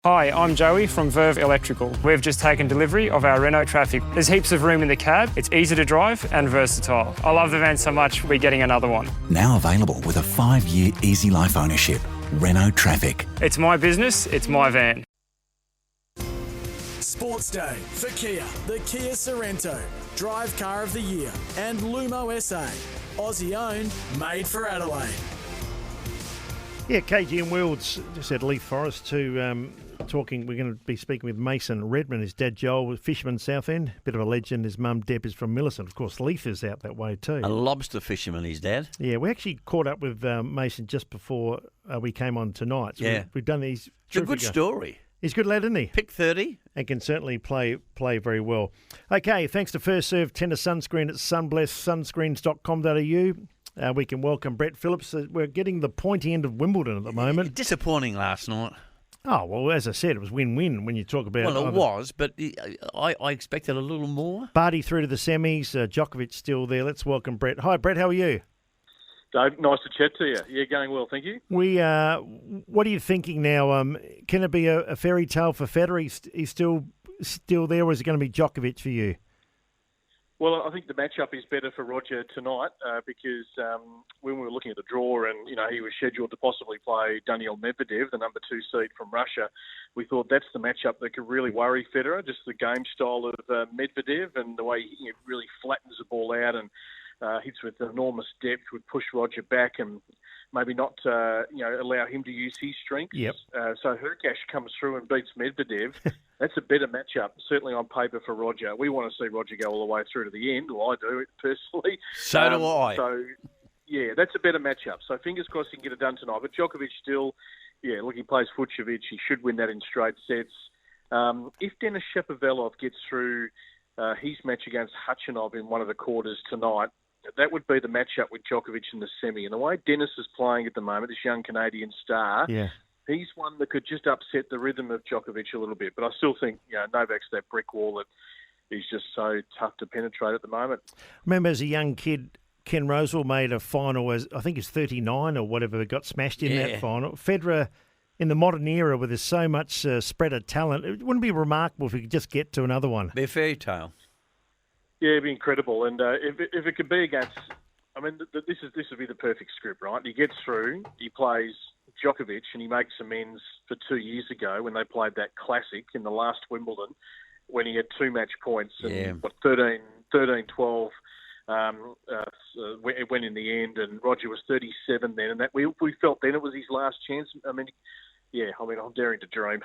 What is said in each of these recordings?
Hi, I'm Joey from Verve Electrical. We've just taken delivery of our Renault Traffic. There's heaps of room in the cab, it's easy to drive and versatile. I love the van so much, we're getting another one. Now available with a 5-year easy life ownership. Renault Traffic. It's my business, it's my van. Sports Day for Kia, the Kia Sorrento, Drive Car of the Year, and Lumo SA. Aussie owned, made for Adelaide. Yeah, KG and Wilds just at Leith Forest to talking. We're going to be speaking with Mason Redmond. His dad Joel was fisherman Southend, bit of a legend. His mum Deb is from Millicent. Of course, Leith is out that way too. A lobster fisherman, his dad. Yeah, we actually caught up with Mason just before we came on tonight. So yeah, we've done these. It's a good story. He's a good lad, isn't he? Pick 30. And can certainly play very well. Okay, thanks to First Serve Tennis Sunscreen at sunblesssunscreens.com.au. We can welcome Brett Phillips. We're getting the pointy end of Wimbledon at the moment. Disappointing last night. Oh, well, as I said, it was win-win when you talk about... Well, it was, but I expected a little more. Barty through to the semis. Djokovic still there. Let's welcome Brett. Hi, Brett. How are you? Dave, nice to chat to you. Yeah, going well, thank you. What are you thinking now? Can it be a fairy tale for Federer? He's still there, or is it going to be Djokovic for you? Well, I think the matchup is better for Roger tonight because when we were looking at the draw and, he was scheduled to possibly play Daniil Medvedev, the number 2 seed from Russia, we thought that's the matchup that could really worry Federer, just the game style of Medvedev and the way he really flattens the ball out and hits with enormous depth, would push Roger back and maybe not, allow him to use his strengths. Yep. So Hurkacz comes through and beats Medvedev. That's a better matchup, certainly on paper for Roger. We want to see Roger go all the way through to the end. Well, I do, personally. So do I. So, yeah, that's a better matchup. So fingers crossed he can get it done tonight. But Djokovic still, he plays Fucsovic. He should win that in straight sets. If Denis Shapovalov gets through his match against Khachanov in one of the quarters tonight, that would be the matchup with Djokovic in the semi. And the way Denis is playing at the moment, this young Canadian star, he's one that could just upset the rhythm of Djokovic a little bit. But I still think, Novak's that brick wall that is just so tough to penetrate at the moment. Remember as a young kid, Ken Rosewall made a final as, I think he's 39 or whatever, got smashed in that final. Federer, in the modern era where there's so much spread of talent, it wouldn't be remarkable if we could just get to another one. Be a fairy tale. Yeah, it'd be incredible. And if it could be against, this would be the perfect script, right? He gets through, he plays Djokovic, and he makes amends for 2 years ago when they played that classic in the last Wimbledon, when he had 2 match points and 13-12 went in the end, and Roger was 37 then, and that we felt then it was his last chance. I'm daring to dream,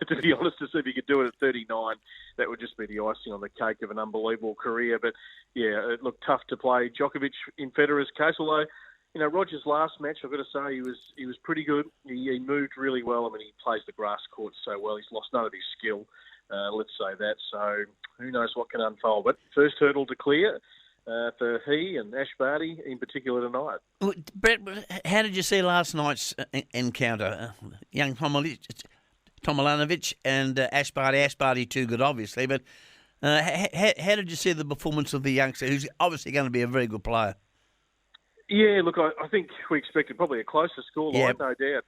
to be honest, to see if he could do it at 39. That would just be the icing on the cake of an unbelievable career. But, it looked tough to play Djokovic in Federer's case, although, Roger's last match, I've got to say, he was pretty good. He moved really well. He plays the grass court so well. He's lost none of his skill, let's say that. So who knows what can unfold. But first hurdle to clear for he and Ash Barty in particular tonight. Brett, how did you see last night's encounter? Young Tomljanovic and Ash Barty. Ash Barty too good, obviously, but how did you see the performance of the youngster, who's obviously going to be a very good player? Yeah, look, I think we expected probably a closer scoreline, no doubt.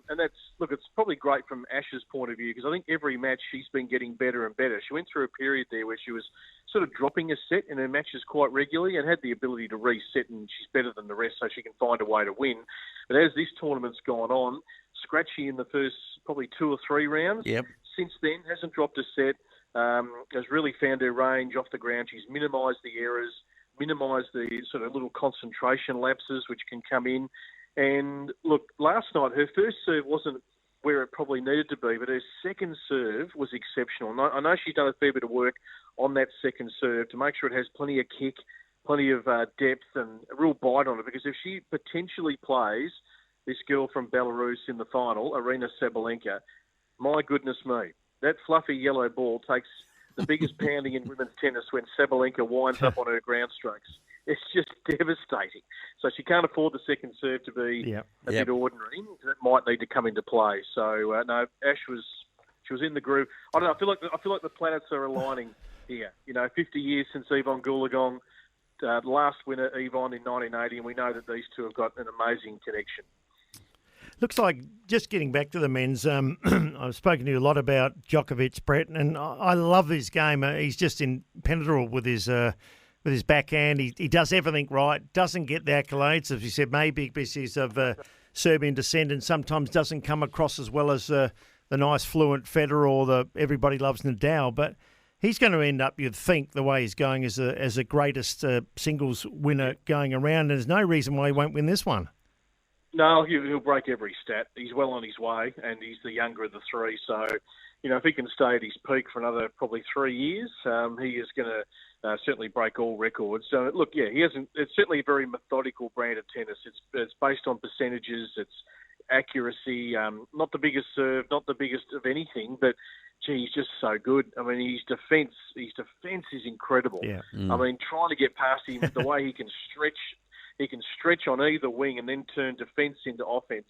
And it's probably great from Ash's point of view because I think every match she's been getting better and better. She went through a period there where she was sort of dropping a set in her matches quite regularly and had the ability to reset, and she's better than the rest, so she can find a way to win. But as this tournament's gone on, scratchy in the first probably 2 or 3 rounds. Yep. Since then, hasn't dropped a set, has really found her range off the ground. She's minimised the errors, minimise the sort of little concentration lapses which can come in. And look, last night her first serve wasn't where it probably needed to be, but her second serve was exceptional. And I know she's done a fair bit of work on that second serve to make sure it has plenty of kick, plenty of depth and a real bite on it, because if she potentially plays this girl from Belarus in the final, Aryna Sabalenka, my goodness me, that fluffy yellow ball takes the biggest pounding in women's tennis when Sabalenka winds up on her ground strokes. It's just devastating. So she can't afford the second serve to be a bit ordinary. That might need to come into play. So no, Ash was in the groove. I don't know. I feel like the planets are aligning here. 50 years since Yvonne Goolagong, last winner Yvonne in 1980, and we know that these two have got an amazing connection. Looks like, just getting back to the men's, I've spoken to you a lot about Djokovic, Brett, and I love his game. He's just impenetrable with his backhand. He does everything right, doesn't get the accolades, as you said, maybe because he's of Serbian descent and sometimes doesn't come across as well as the nice fluent Federer or the everybody loves Nadal, but he's going to end up, you'd think, the way he's going as the greatest singles winner going around, and there's no reason why he won't win this one. No, he'll break every stat. He's well on his way, and he's the younger of the three. So, if he can stay at his peak for another probably 3 years, he is going to certainly break all records. So, look, he hasn't. It's certainly a very methodical brand of tennis. It's based on percentages. It's accuracy. Not the biggest serve, not the biggest of anything, but gee, he's just so good. I mean, his defence is incredible. Yeah. I mean, trying to get past him, the way he can stretch. He can stretch on either wing and then turn defence into offence.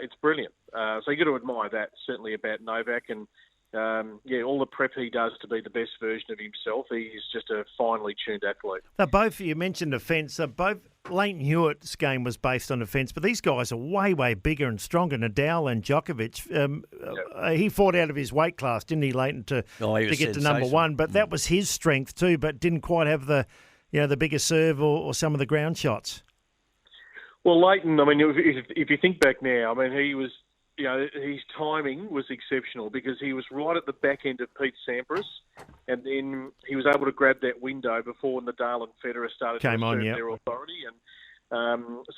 It's brilliant. So you've got to admire that, certainly, about Novak. And, all the prep he does to be the best version of himself. He's just a finely tuned athlete. Now, both, you mentioned defence. Both Leighton Hewitt's game was based on defence, but these guys are way, way bigger and stronger. Nadal and Djokovic. He fought out of his weight class, didn't he, Leighton, to get to number one? But that was his strength too, but didn't quite have the bigger serve or some of the ground shots. Well, Leighton, I mean, if you think back now, I mean, he was, his timing was exceptional because he was right at the back end of Pete Sampras, and then he was able to grab that window before Nadal and Federer started to assert their authority. And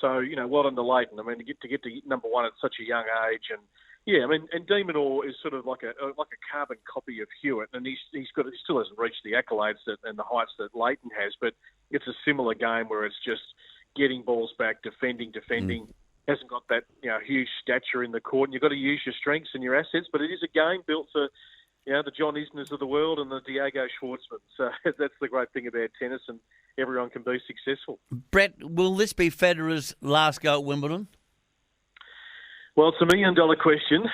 so, well done to Leighton. I mean, to get to number one at such a young age, and and De Minaur is sort of like a carbon copy of Hewitt, and he still hasn't reached the accolades and the heights that Leighton has, but it's a similar game where it's just getting balls back, defending. Hasn't got that huge stature in the court, and you've got to use your strengths and your assets. But it is a game built for the John Isners of the world and the Diego Schwartzman. So that's the great thing about tennis, and everyone can be successful. Brett, will this be Federer's last go at Wimbledon? Well, it's $1 million question.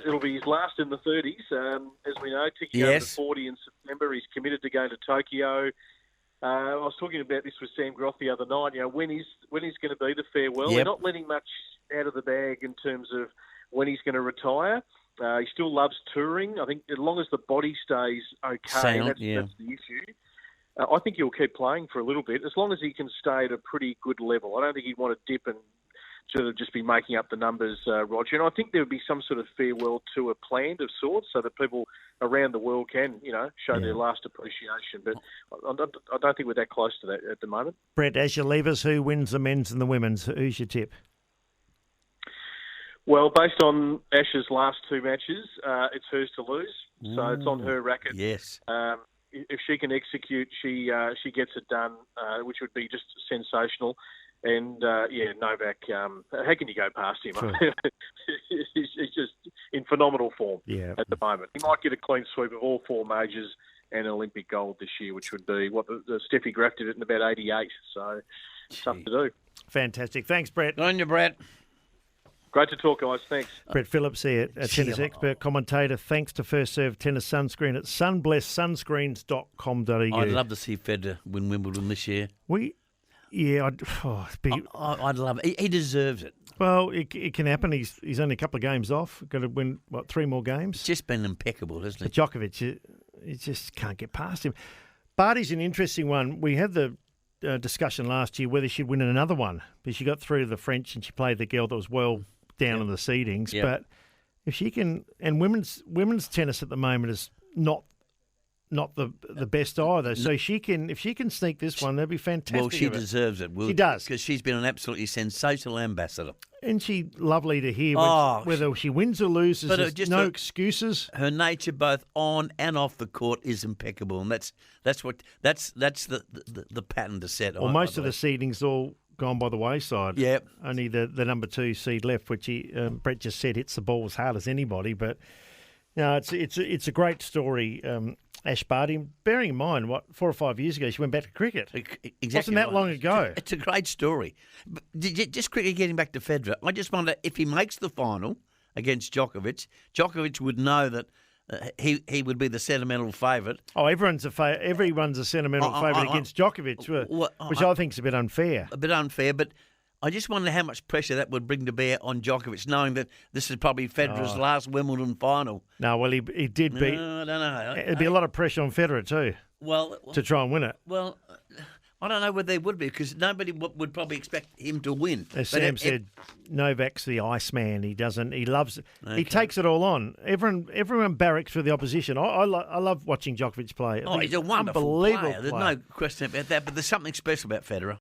It'll be his last in the 30s. As we know, ticking over to 40 in September. He's committed to going to Tokyo. I was talking about this with Sam Groth the other night. When is going to be the farewell? They're not letting much out of the bag in terms of when he's going to retire. He still loves touring. I think as long as the body stays okay, that's the issue. I think he'll keep playing for a little bit, as long as he can stay at a pretty good level. I don't think he'd want to dip and sort of just be making up the numbers, Roger. And I think there would be some sort of farewell tour planned of sorts so that people around the world can, show their last appreciation. But I don't think we're that close to that at the moment. Brett, as you leave us, who wins the men's and the women's? Who's your tip? Well, based on Ash's last two matches, it's hers to lose. So it's on her racket. Yes. If she can execute, she gets it done, which would be just sensational. And, Novak, how can you go past him? Sure. He's just in phenomenal form at the moment. He might get a clean sweep of all four majors and an Olympic gold this year, which would be what the Steffi Graf did it in about 88. So, tough to do. Fantastic. Thanks, Brett. Good on you, Brett. Great to talk, guys. Thanks. Brett Phillips here, a tennis expert, commentator. Thanks to First Serve Tennis Sunscreen at sunblesssunscreens.com.au. I'd love to see Federer win Wimbledon this year. I'd love it. He deserves it. Well, it can happen. He's only a couple of games off. Got to win, 3 more games? It's just been impeccable, hasn't it? Djokovic, you just can't get past him. Barty's an interesting one. We had the discussion last year whether she'd win another one, but she got through to the French and she played the girl that was well down in the seedings. Yep. But if she can, and women's tennis at the moment is not the best either. So if she can sneak this one, that'd be fantastic. Well, she deserves it. She does, because she's been an absolutely sensational ambassador. And she's lovely to hear. Whether she wins or loses, there's no excuses. Her nature, both on and off the court, is impeccable, and that's the pattern to set. Well, most of the seedings all gone by the wayside. Yeah, only the number 2 seed left, which Brett just said hits the ball as hard as anybody. But no, it's a great story. Ash Barty, bearing in mind, 4 or 5 years ago, she went back to cricket. Exactly. Wasn't that long ago. It's a great story. But just quickly getting back to Federer, I just wonder if he makes the final against Djokovic would know that he would be the sentimental favourite. Oh, everyone's a sentimental favourite against Djokovic, which I think is a bit unfair. A bit unfair, but I just wonder how much pressure that would bring to bear on Djokovic, knowing that this is probably Federer's last Wimbledon final. No, well, he did beat. No, I don't know. It'd be a lot of pressure on Federer too Well, to try and win it. well, I don't know whether they would be, because nobody would probably expect him to win. As Sam said, Novak's the Iceman. He doesn't. He loves. He takes it all on. Everyone barracks for the opposition. I love watching Djokovic play. He's a wonderful unbelievable player. There's no question about that. But there's something special about Federer.